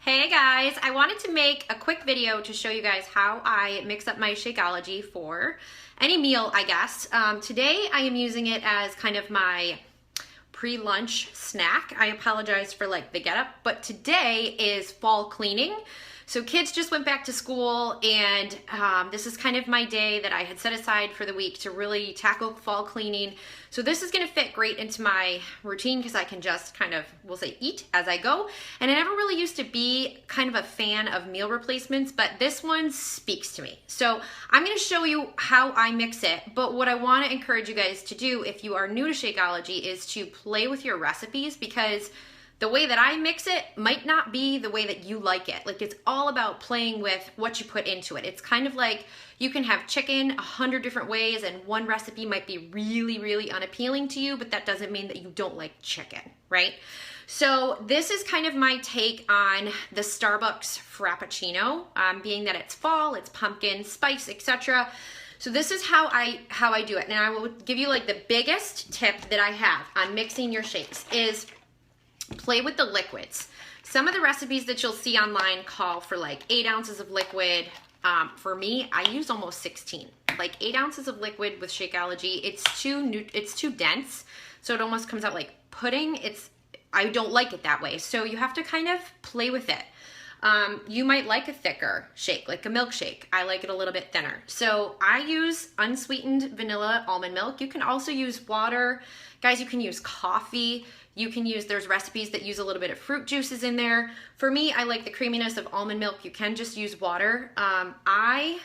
Hey guys, I wanted to make a quick video to show you guys how I mix up my Shakeology for any meal, I guess. Today I am using it as kind of my pre-lunch snack. I apologize for like the getup, but today is fall cleaning. So kids just went back to school and this is kind of my day that I had set aside for the week to really tackle fall cleaning. So this is gonna fit great into my routine because I can just kind of, we'll say, eat as I go. And I never really used to be kind of a fan of meal replacements, but this one speaks to me. So I'm gonna show you how I mix it, but what I wanna encourage you guys to do if you are new to Shakeology is to play with your recipes, because the way that I mix it might not be the way that you like it. Like, it's all about playing with what you put into it. It's kind of like you can have chicken 100 different ways and one recipe might be really, really unappealing to you, but that doesn't mean that you don't like chicken, right? So this is kind of my take on the Starbucks Frappuccino, being that it's fall, it's pumpkin, spice, etc. So this is how I do it. And I will give you like the biggest tip that I have on mixing your shakes is play with the liquids. Some of the recipes that you'll see online call for like 8 ounces of liquid. For me, I use almost 16. Like 8 ounces of liquid with Shakeology, it's too dense, so it almost comes out like pudding. I don't like it that way, so you have to kind of play with it. You might like a thicker shake, like a milkshake. I like it a little bit thinner. So I use unsweetened vanilla almond milk. You can also use water. Guys, you can use coffee. You can use, there's recipes that use a little bit of fruit juices in there. For me, I like the creaminess of almond milk. You can just use water. I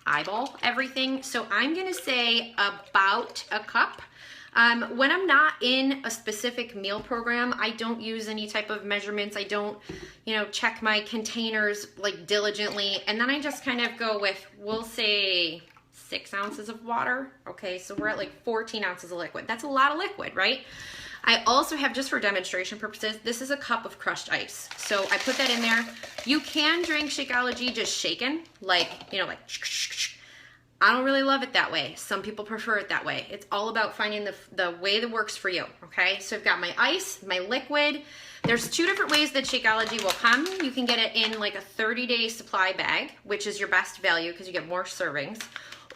eyeball everything, so I'm gonna say about a cup. When I'm not in a specific meal program, I don't use any type of measurements. I don't, check my containers like diligently. And then I just kind of go with, we'll say 6 ounces of water. Okay, so we're at like 14 ounces of liquid. That's a lot of liquid, right? I also have, just for demonstration purposes, this is a cup of crushed ice. So I put that in there. You can drink Shakeology just shaken, like, like I don't really love it that way. Some people prefer it that way. It's all about finding the way that works for you, okay? So I've got my ice, my liquid. There's 2 different ways that Shakeology will come. You can get it in like a 30-day supply bag, which is your best value because you get more servings.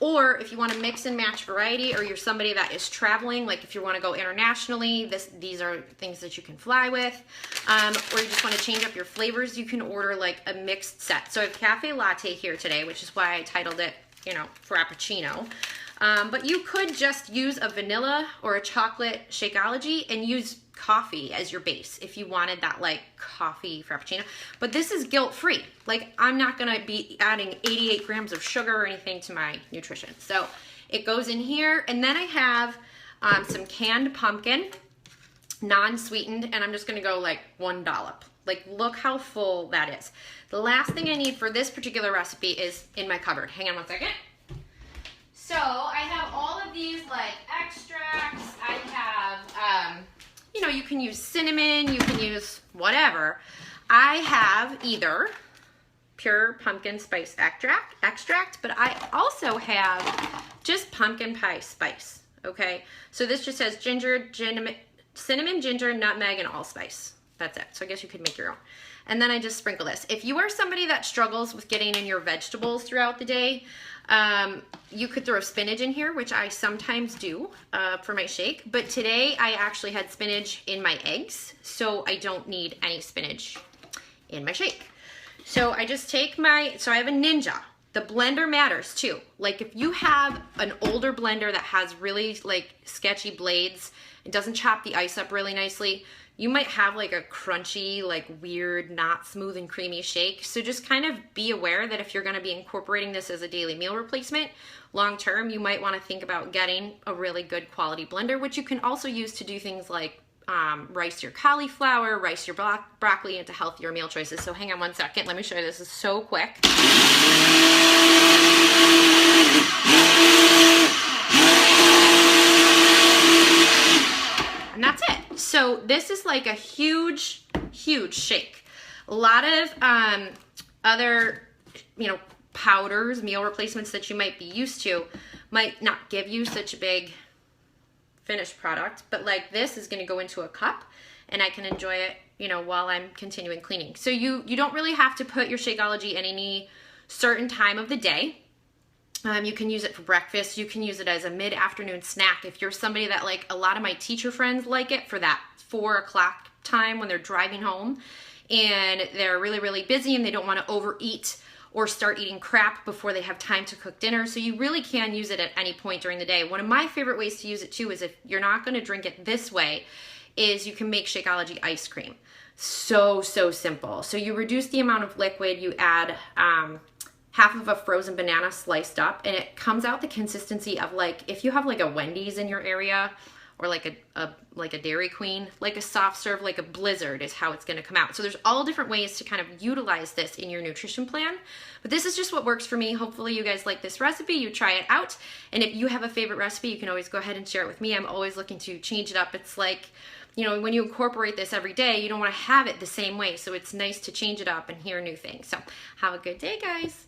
Or if you want to mix and match variety, or you're somebody that is traveling, like if you want to go internationally, these are things that you can fly with. Or you just want to change up your flavors, you can order like a mixed set. So I have cafe latte here today, which is why I titled it, Frappuccino. But you could just use a vanilla or a chocolate Shakeology and use coffee as your base if you wanted that like coffee Frappuccino. But this is guilt-free. Like, I'm not gonna be adding 88 grams of sugar or anything to my nutrition. So it goes in here, and then I have some canned pumpkin, non-sweetened, and I'm just gonna go like 1 dollop. Like, look how full that is. The last thing I need for this particular recipe is in my cupboard. Hang on one second. So I have all of these like extracts. I have, you can use cinnamon, you can use whatever. I have either pure pumpkin spice extract, but I also have just pumpkin pie spice, okay? So this just has ginger, cinnamon, ginger, nutmeg, and allspice. That's it. So I guess you could make your own. And then I just sprinkle this. If you are somebody that struggles with getting in your vegetables throughout the day, you could throw spinach in here, which I sometimes do for my shake. But today I actually had spinach in my eggs, so I don't need any spinach in my shake. So I just take so I have a Ninja. The blender matters too. Like, if you have an older blender that has really like sketchy blades, it doesn't chop the ice up really nicely, you might have like a crunchy, like weird, not smooth and creamy shake. So just kind of be aware that if you're gonna be incorporating this as a daily meal replacement, long term, you might wanna think about getting a really good quality blender, which you can also use to do things like rice your cauliflower, rice your broccoli into healthier meal choices. So hang on one second, let me show you. This is so quick. And that's it. So this is like a huge, huge shake. A lot of other, powders, meal replacements that you might be used to might not give you such a big finished product, but like this is gonna go into a cup and I can enjoy it you know, while I'm continuing cleaning. So you don't really have to put your Shakeology in any certain time of the day. You can use it for breakfast. You can use it as a mid-afternoon snack. If you're somebody that, like a lot of my teacher friends like it for that 4 o'clock time when they're driving home and they're really, really busy and they don't want to overeat or start eating crap before they have time to cook dinner. So you really can use it at any point during the day. One of my favorite ways to use it too is if you're not going to drink it this way, is you can make Shakeology ice cream. So simple. So you reduce the amount of liquid, you add half of a frozen banana sliced up, and it comes out the consistency of, like, if you have like a Wendy's in your area or like a Dairy Queen, like a soft serve, like a Blizzard is how it's going to come out. So there's all different ways to kind of utilize this in your nutrition plan, but this is just what works for me. Hopefully you guys like this recipe, you try it out, and if you have a favorite recipe, you can always go ahead and share it with me. I'm always looking to change it up. It's like, you know, when you incorporate this every day, you don't want to have it the same way, so it's nice to change it up and hear new things. So have a good day, guys.